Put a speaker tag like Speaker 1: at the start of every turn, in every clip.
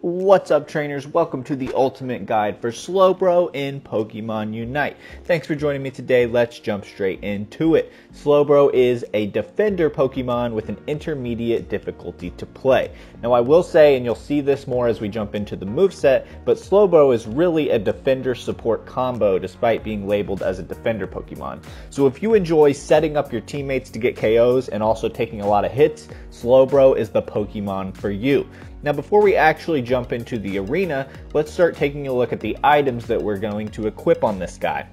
Speaker 1: What's up, trainers? Welcome to the ultimate guide for Slowbro in Pokemon Unite. Thanks for joining me today. Let's jump straight into it. Slowbro is a defender Pokemon with an intermediate difficulty to play. Now I will say, and you'll see this more as we jump into the moveset, but Slowbro is really a defender support combo despite being labeled as a defender Pokemon. So if you enjoy setting up your teammates to get KOs and also taking a lot of hits, Slowbro is the Pokemon for you. Now before we actually jump into the arena, let's start taking a look at the items that we're going to equip on this guy.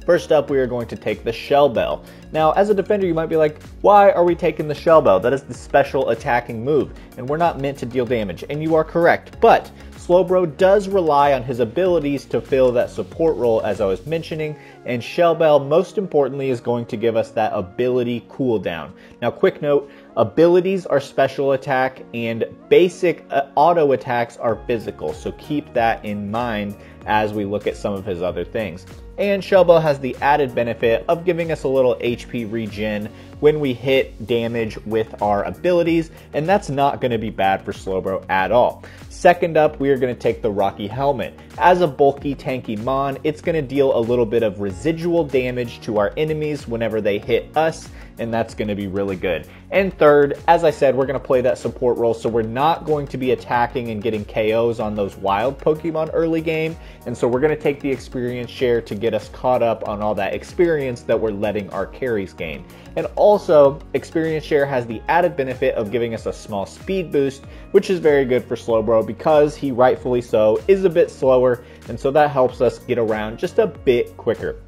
Speaker 1: First up, we are going to take the Shell Bell. Now, as a defender, you might be like, why are we taking the Shell Bell? That is the special attacking move, and we're not meant to deal damage, and you are correct, but Slowbro does rely on his abilities to fill that support role, as I was mentioning, and Shell Bell, most importantly, is going to give us that ability cooldown. Now, quick note, abilities are special attack, and basic auto attacks are physical, so keep that in mind as we look at some of his other things. And Shell Bell has the added benefit of giving us a little HP regen when we hit damage with our abilities, and that's not going to be bad for Slowbro at all. Second up, we are going to take the Rocky Helmet. As a bulky, tanky Mon, it's going to deal a little bit of residual damage to our enemies whenever they hit us, and that's going to be really good. And third, as I said, we're going to play that support role, so we're not going to be attacking and getting KOs on those wild Pokemon early game, and so we're going to take the experience share to get us caught up on all that experience that we're letting our carries gain. And also, experience share has the added benefit of giving us a small speed boost, which is very good for Slowbro because he, rightfully so, is a bit slower, and so that helps us get around just a bit quicker.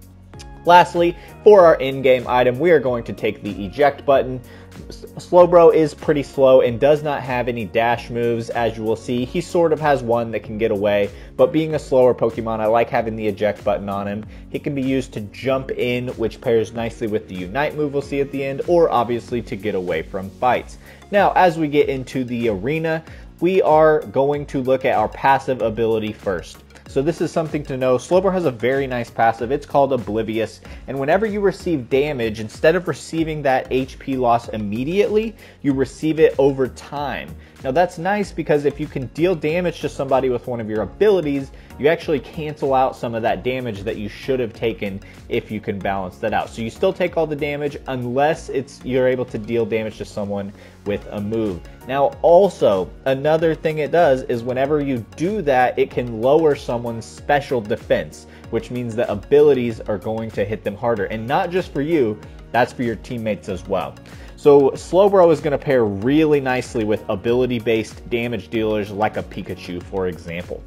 Speaker 1: Lastly, for our in-game item, we are going to take the eject button. Slowbro is pretty slow and does not have any dash moves, as you will see. He sort of has one that can get away, but being a slower Pokemon, I like having the eject button on him. He can be used to jump in, which pairs nicely with the Unite move we'll see at the end, or obviously to get away from fights. Now, as we get into the arena, we are going to look at our passive ability first. So this is something to know. Slowbro has a very nice passive. It's called Oblivious, and whenever you receive damage, instead of receiving that HP loss immediately, you receive it over time. Now that's nice because if you can deal damage to somebody with one of your abilities, you actually cancel out some of that damage that you should have taken if you can balance that out. So you still take all the damage unless you're able to deal damage to someone with a move. Now also, another thing it does is whenever you do that, it can lower someone's special defense, which means that abilities are going to hit them harder. And not just for you, that's for your teammates as well. So Slowbro is going to pair really nicely with ability-based damage dealers like a Pikachu, for example.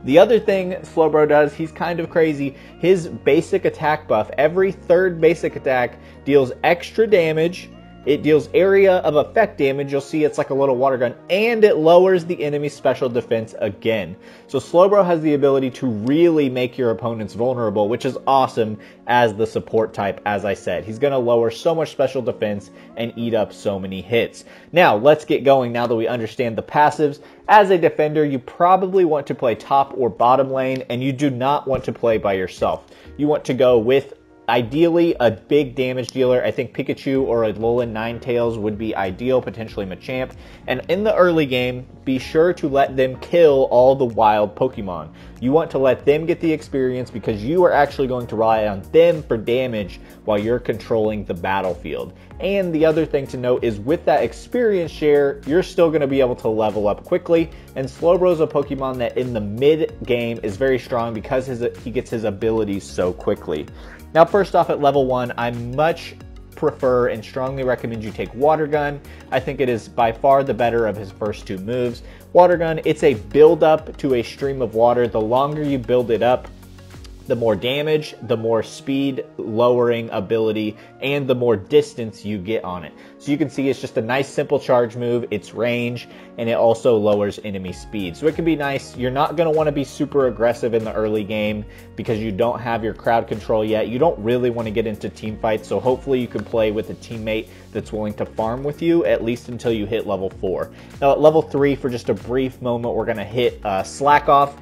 Speaker 1: The other thing Slowbro does, he's kind of crazy. His basic attack buff, every third basic attack deals extra damage. It deals area of effect damage. You'll see it's like a little water gun, and it lowers the enemy's special defense again. So Slowbro has the ability to really make your opponents vulnerable, which is awesome as the support type, as I said. He's going to lower so much special defense and eat up so many hits. Now, let's get going now that we understand the passives. As a defender, you probably want to play top or bottom lane, and you do not want to play by yourself. You want to go with ideally a big damage dealer. I think Pikachu or a Alolan Ninetales would be ideal, potentially Machamp. And in the early game, be sure to let them kill all the wild Pokemon. You want to let them get the experience because you are actually going to rely on them for damage while you're controlling the battlefield. And the other thing to note is with that experience share, you're still going to be able to level up quickly. And Slowbro is a Pokemon that in the mid game is very strong because he gets his abilities so quickly. Now, first off, at level 1, I much prefer and strongly recommend you take Water Gun. I think it is by far the better of his first two moves. Water Gun, it's a build up to a stream of water. The longer you build it up, the more damage, the more speed lowering ability, and the more distance you get on it. So you can see it's just a nice simple charge move, it's range, and it also lowers enemy speed. So it can be nice. You're not going to want to be super aggressive in the early game because you don't have your crowd control yet. You don't really want to get into team fights, so hopefully you can play with a teammate that's willing to farm with you, at least until you hit level 4. Now at level 3, for just a brief moment, we're going to hit Slack Off.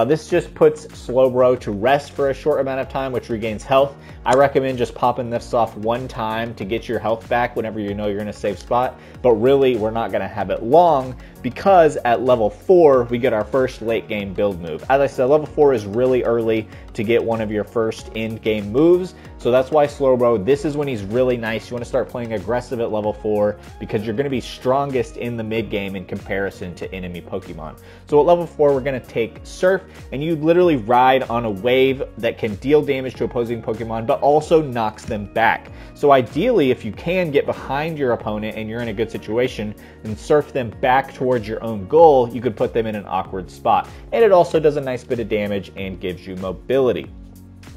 Speaker 1: This just puts Slowbro to rest for a short amount of time, which regains health. I recommend just popping this off one time to get your health back whenever you know you're in a safe spot, but really we're not going to have it long because at level 4 we get our first late game build move. As I said, level 4 is really early to get one of your first end game moves, so that's why Slowbro, this is when he's really nice. You want to start playing aggressive at level 4 because you're going to be strongest in the mid game in comparison to enemy Pokemon. So at level 4 we're going to take Surf, and you literally ride on a wave that can deal damage to opposing Pokemon but also knocks them back. So ideally, if you can get behind your opponent and you're in a good situation and surf them back towards your own goal, you could put them in an awkward spot. And it also does a nice bit of damage and gives you mobility.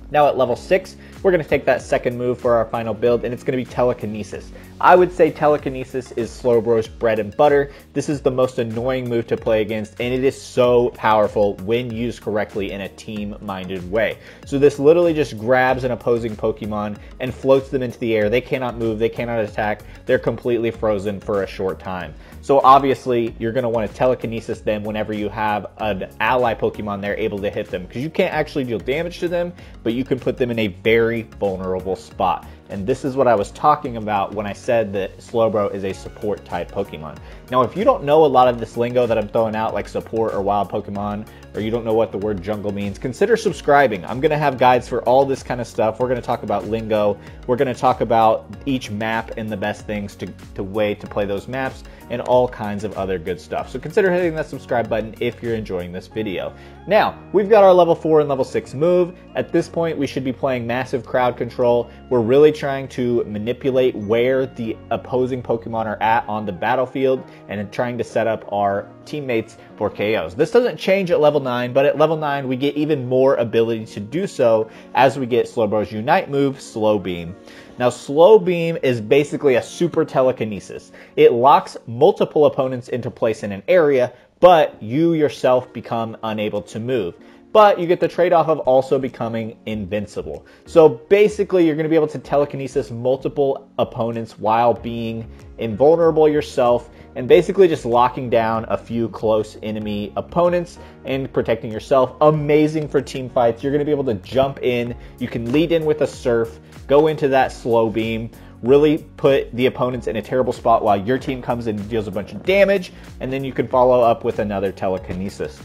Speaker 1: Now at level 6, we're going to take that second move for our final build, and it's going to be Telekinesis. I would say Telekinesis is Slowbro's bread and butter. This is the most annoying move to play against, and it is so powerful when used correctly in a team-minded way. So this literally just grabs an opposing Pokemon and floats them into the air. They cannot move, they cannot attack, they're completely frozen for a short time. So obviously, you're going to want to Telekinesis them whenever you have an ally Pokemon there able to hit them, because you can't actually deal damage to them, but you can put them in a very vulnerable spot. And this is what I was talking about when I said that Slowbro is a support type Pokemon. Now, if you don't know a lot of this lingo that I'm throwing out, like support or wild Pokemon, or you don't know what the word jungle means, consider subscribing. I'm going to have guides for all this kind of stuff. We're going to talk about lingo. We're going to talk about each map and the best things to way to play those maps, and all kinds of other good stuff. So consider hitting that subscribe button if you're enjoying this video. Now, we've got our level 4 and level 6 move. At this point, we should be playing massive crowd control. We're really trying to manipulate where the opposing Pokemon are at on the battlefield and trying to set up our teammates for KOs. This doesn't change at level 9, but at level 9, we get even more ability to do so as we get Slowbro's Unite move, Slow Beam. Now, Slow Beam is basically a super telekinesis. It locks multiple opponents into place in an area, but you yourself become unable to move. But you get the trade-off of also becoming invincible. So basically, you're going to be able to telekinesis multiple opponents while being invulnerable yourself, and basically just locking down a few close enemy opponents and protecting yourself. Amazing for team fights. You're going to be able to jump in. You can lead in with a Surf, go into that Slow Beam, really put the opponents in a terrible spot while your team comes in and deals a bunch of damage, and then you can follow up with another Telekinesis.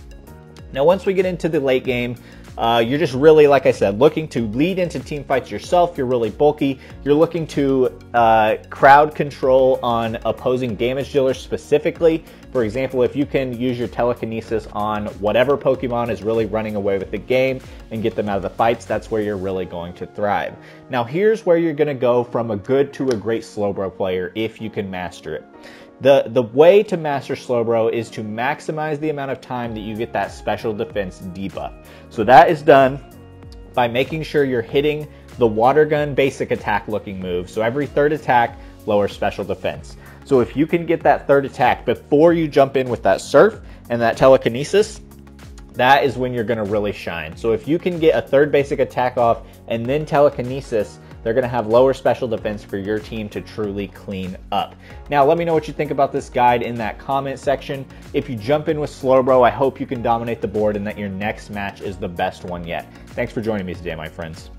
Speaker 1: Now, once we get into the late game, you're just really, like I said, looking to lead into team fights yourself. You're really bulky. You're looking to crowd control on opposing damage dealers specifically. For example, if you can use your Telekinesis on whatever Pokemon is really running away with the game and get them out of the fights, that's where you're really going to thrive. Now, here's where you're going to go from a good to a great Slowbro player if you can master it. The way to master Slowbro is to maximize the amount of time that you get that special defense debuff. So that is done by making sure you're hitting the water gun basic attack looking move. So every third attack lowers special defense. So if you can get that third attack before you jump in with that Surf and that Telekinesis, that is when you're going to really shine. So if you can get a third basic attack off and then Telekinesis, they're going to have lower special defense for your team to truly clean up. Now, let me know what you think about this guide in that comment section. If you jump in with Slowbro, I hope you can dominate the board and that your next match is the best one yet. Thanks for joining me today, my friends.